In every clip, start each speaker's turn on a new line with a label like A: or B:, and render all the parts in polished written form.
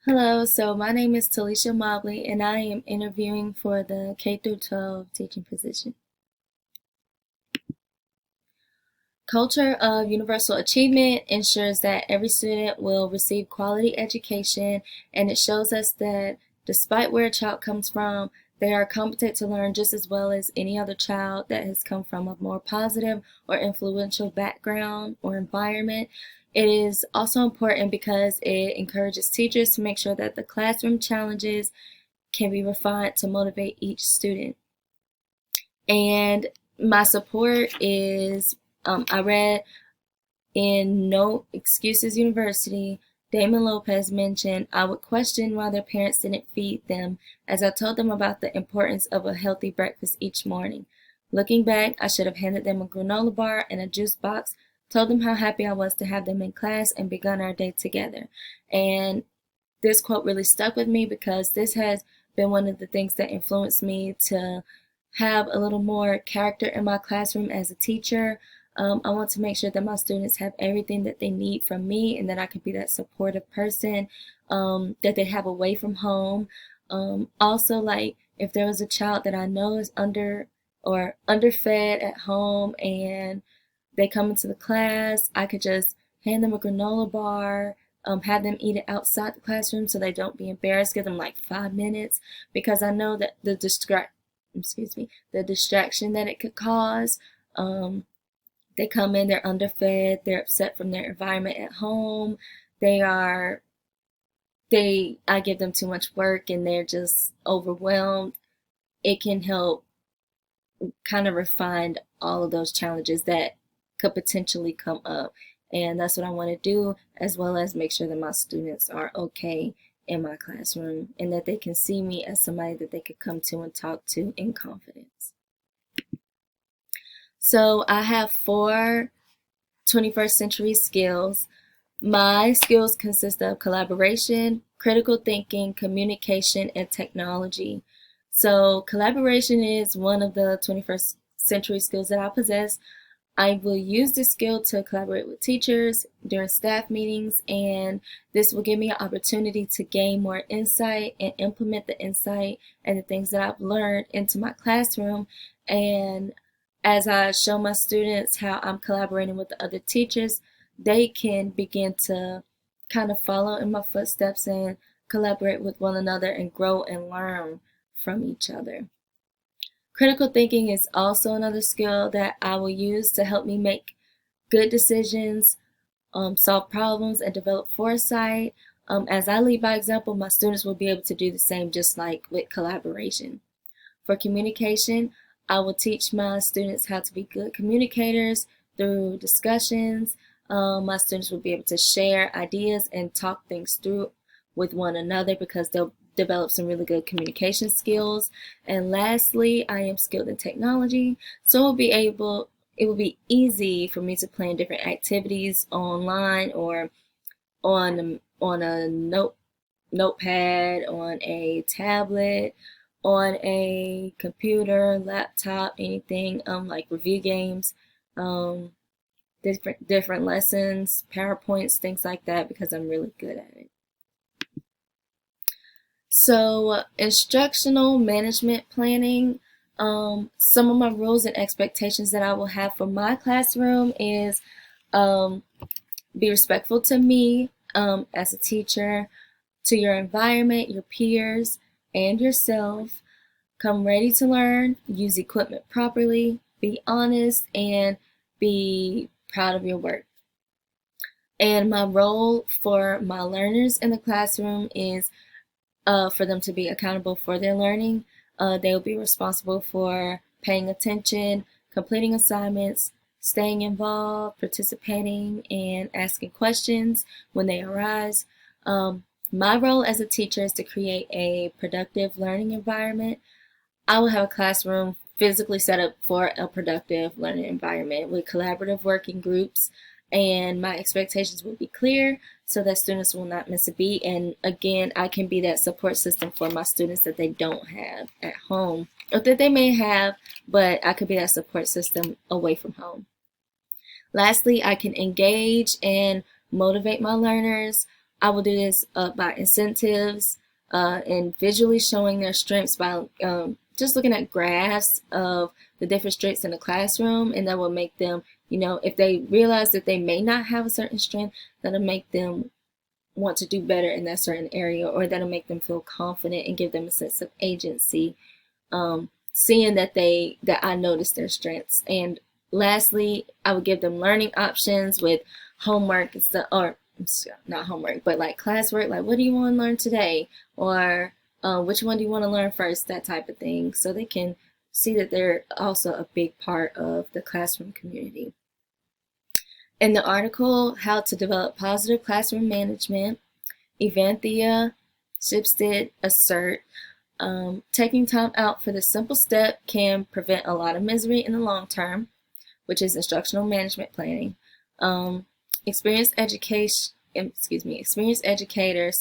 A: Hello, so my name is Talisha Mobley and I am interviewing for the K through 12 teaching position. Culture of universal achievement ensures that every student will receive quality education, and it shows us that despite where a child comes from, they are competent to learn just as well as any other child that has come from a more positive or influential background or environment. It is also important because it encourages teachers to make sure that the classroom challenges can be refined to motivate each student. And my support is I read in No Excuses University, Damon Lopez mentioned I would question why their parents didn't feed them as I told them about the importance of a healthy breakfast each morning. Looking back, I should have handed them a granola bar and a juice box, told them how happy I was to have them in class, and begun our day together. And this quote really stuck with me because this has been one of the things that influenced me to have a little more character in my classroom as a teacher. I want to make sure that my students have everything that they need from me and that I can be that supportive person that they have away from home. Also, like if there was a child that I know is underfed at home and they come into the class, I could just hand them a granola bar, have them eat it outside the classroom so they don't be embarrassed. Give them like 5 minutes because I know that the distraction that it could cause. They come in, they're underfed, they're upset from their environment at home. They are I give them too much work and they're just overwhelmed. It can help kind of refine all of those challenges that could potentially come up. And that's what I want to do, as well as make sure that my students are okay in my classroom and that they can see me as somebody that they could come to and talk to in confidence. So I have 4 21st century skills. My skills consist of collaboration, critical thinking, communication, and technology. So collaboration is one of the 21st century skills that I possess. I will use this skill to collaborate with teachers during staff meetings, and this will give me an opportunity to gain more insight and implement the insight and the things that I've learned into my classroom. And as I show my students how I'm collaborating with the other teachers, they can begin to kind of follow in my footsteps and collaborate with one another and grow and learn from each other. Critical thinking is also another skill that I will use to help me make good decisions, solve problems, and develop foresight. As I lead by example, my students will be able to do the same just like with collaboration. For communication, I will teach my students how to be good communicators through discussions. My students will be able to share ideas and talk things through with one another because they'll develop some really good communication skills. And lastly, I am skilled in technology, so it will be easy for me to plan different activities online or on a notepad, on a tablet, on a computer, laptop, anything like review games, um, different lessons, PowerPoints, things like that because I'm really good at it. So, instructional management planning. Some of my rules and expectations that I will have for my classroom is um, be respectful to me as a teacher, to your environment, your peers, and yourself. Come ready to learn, use equipment properly, be honest, and be proud of your work. And my role for my learners in the classroom is for them to be accountable for their learning. They will be responsible for paying attention, completing assignments, staying involved, participating, and asking questions when they arise. My role as a teacher is to create a productive learning environment. I will have a classroom physically set up for a productive learning environment with collaborative working groups, and my expectations will be clear so that students will not miss a beat. And again, I can be that support system for my students that they don't have at home or that they may have, but I could be that support system away from home. Lastly, I can engage and motivate my learners. I will do this by incentives and visually showing their strengths by just looking at graphs of the different strengths in the classroom, and that will make them, if they realize that they may not have a certain strength, that'll make them want to do better in that certain area, or that'll make them feel confident and give them a sense of agency, seeing that I notice their strengths. And lastly, I would give them learning options with homework and stuff, or not homework, but like classwork, like what do you want to learn today, or which one do you want to learn first, that type of thing, so they can see that they're also a big part of the classroom community. In the article, How to Develop Positive Classroom Management, Evanthea Shipstead assert, taking time out for this simple step can prevent a lot of misery in the long term, which is instructional management planning. Experienced educators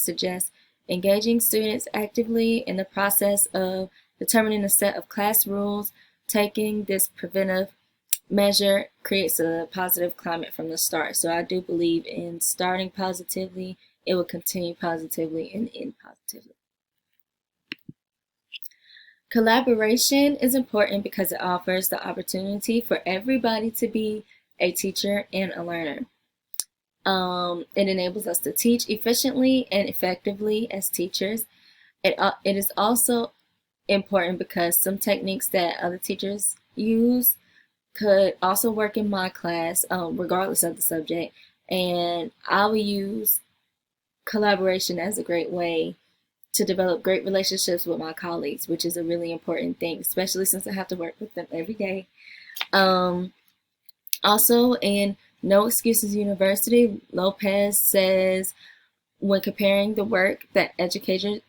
A: suggest engaging students actively in the process of determining a set of class rules. Taking this preventive measure creates a positive climate from the start. So I do believe in starting positively, it will continue positively and end positively. Collaboration is important because it offers the opportunity for everybody to be a teacher and a learner. It enables us to teach efficiently and effectively as teachers. It is also important because some techniques that other teachers use could also work in my class, regardless of the subject, and I will use collaboration as a great way to develop great relationships with my colleagues, which is a really important thing, especially since I have to work with them every day. Also, in No Excuses University, Lopez says, when comparing the work that educators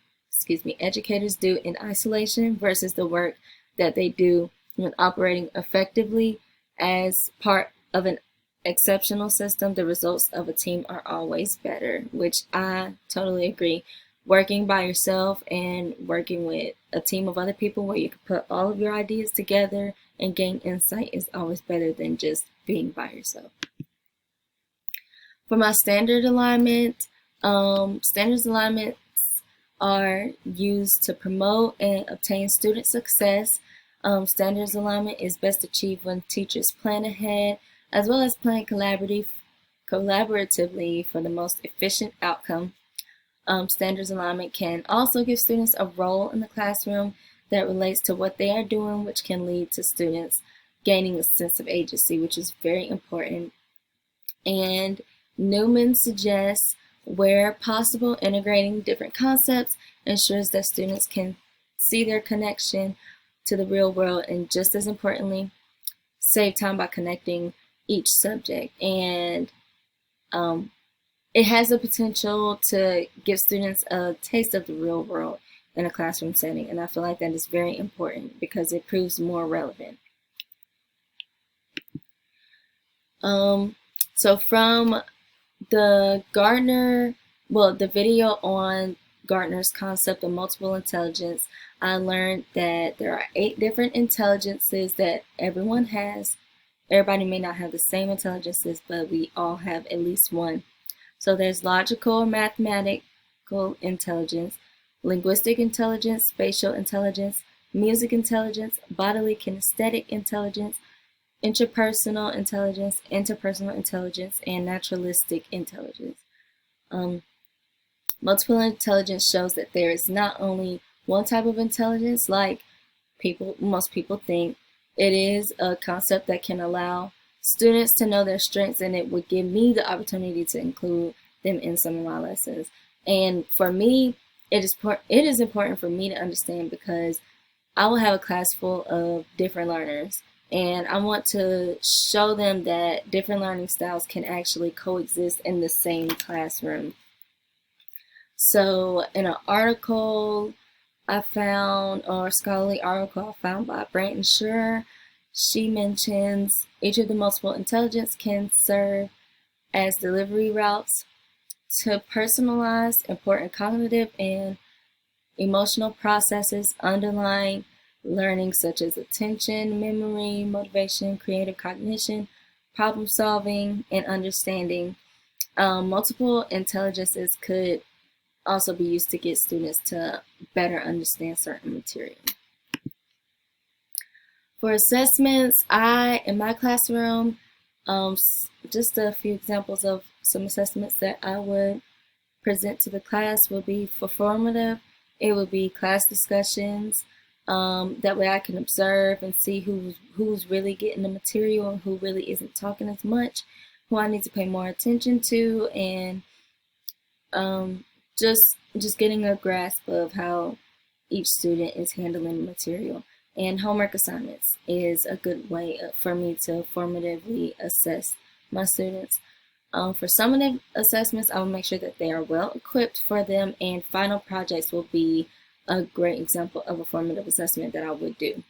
A: do in isolation versus the work that they do when operating effectively as part of an exceptional system, the results of a team are always better, which I totally agree. Working by yourself and working with a team of other people where you can put all of your ideas together and gain insight is always better than just being by yourself. For my standard alignment, standards alignments are used to promote and obtain student success. Standards alignment is best achieved when teachers plan ahead as well as plan collaboratively for the most efficient outcome. Standards alignment can also give students a role in the classroom that relates to what they are doing, which can lead to students gaining a sense of agency, which is very important. And Newman suggests, where possible, integrating different concepts ensures that students can see their connection to the real world, and just as importantly, save time by connecting each subject. And it has the potential to give students a taste of the real world in a classroom setting, and I feel like that is very important because it proves more relevant. So from the the video on Gardner's concept of multiple intelligence, I learned that there are 8 different intelligences that everyone has. Everybody may not have the same intelligences, but we all have at least one. So there's logical or mathematical intelligence, linguistic intelligence, spatial intelligence, music intelligence, bodily kinesthetic intelligence, interpersonal intelligence, and naturalistic intelligence. Multiple intelligence shows that there is not only one type of intelligence like most people think. It is a concept that can allow students to know their strengths, and it would give me the opportunity to include them in some of my lessons. And for me, it is important for me to understand because I will have a class full of different learners, and I want to show them that different learning styles can actually coexist in the same classroom. So in an article I found, or a scholarly article I found by Brandon Schur, she mentions each of the multiple intelligence can serve as delivery routes to personalize important cognitive and emotional processes underlying learning, such as attention, memory, motivation, creative cognition, problem solving, and understanding. Multiple intelligences could also be used to get students to better understand certain material. For assessments, in my classroom, just a few examples of some assessments that I would present to the class will be for formative. It would be class discussions. That way I can observe and see who's really getting the material and who really isn't talking as much, who I need to pay more attention to, and just getting a grasp of how each student is handling the material. And homework assignments is a good way for me to formatively assess my students. For summative assessments, I will make sure that they are well equipped for them, and final projects will be a great example of a formative assessment that I would do.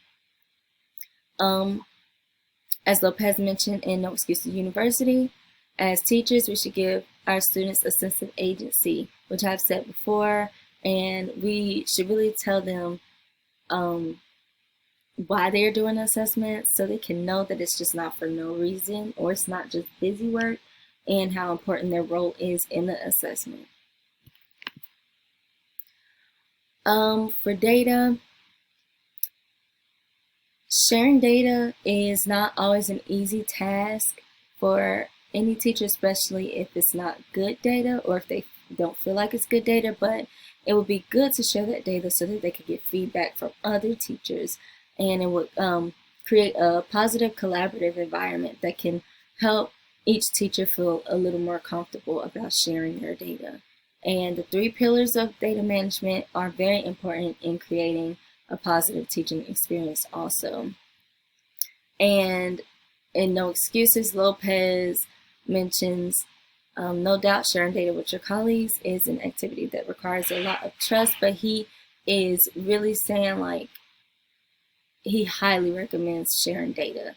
A: As Lopez mentioned in No Excuses University, as teachers, we should give our students a sense of agency, which I've said before, and we should really tell them why they're doing the assessment so they can know that it's just not for no reason, or it's not just busy work, and how important their role is in the assessment. For data, sharing data is not always an easy task for any teacher, especially if it's not good data or if they don't feel like it's good data, but it would be good to share that data so that they could get feedback from other teachers, and it would create a positive collaborative environment that can help each teacher feel a little more comfortable about sharing their data. And the 3 pillars of data management are very important in creating a positive teaching experience also. And in No Excuses, Lopez mentions, no doubt sharing data with your colleagues is an activity that requires a lot of trust, but he is really saying, like, he highly recommends sharing data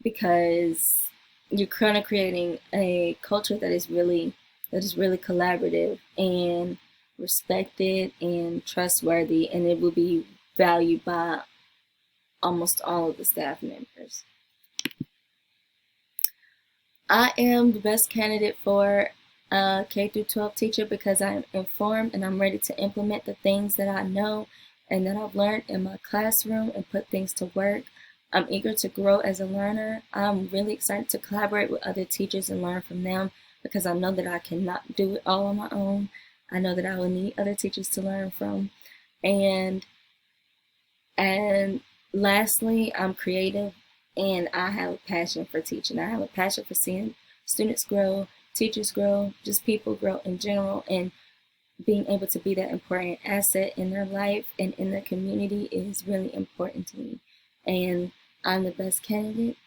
A: because you're kind of creating a culture that is really collaborative and respected and trustworthy, and it will be valued by almost all of the staff members. I am the best candidate for a K through 12 teacher because I'm informed and I'm ready to implement the things that I know and that I've learned in my classroom and put things to work. I'm eager to grow as a learner. I'm really excited to collaborate with other teachers and learn from them because I know that I cannot do it all on my own. I know that I will need other teachers to learn from. And lastly, I'm creative and I have a passion for teaching. I have a passion for seeing students grow, teachers grow, just people grow in general, and being able to be that important asset in their life and in their community is really important to me. And I'm the best candidate,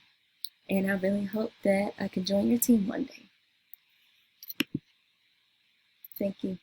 A: and I really hope that I can join your team one day. Thank you.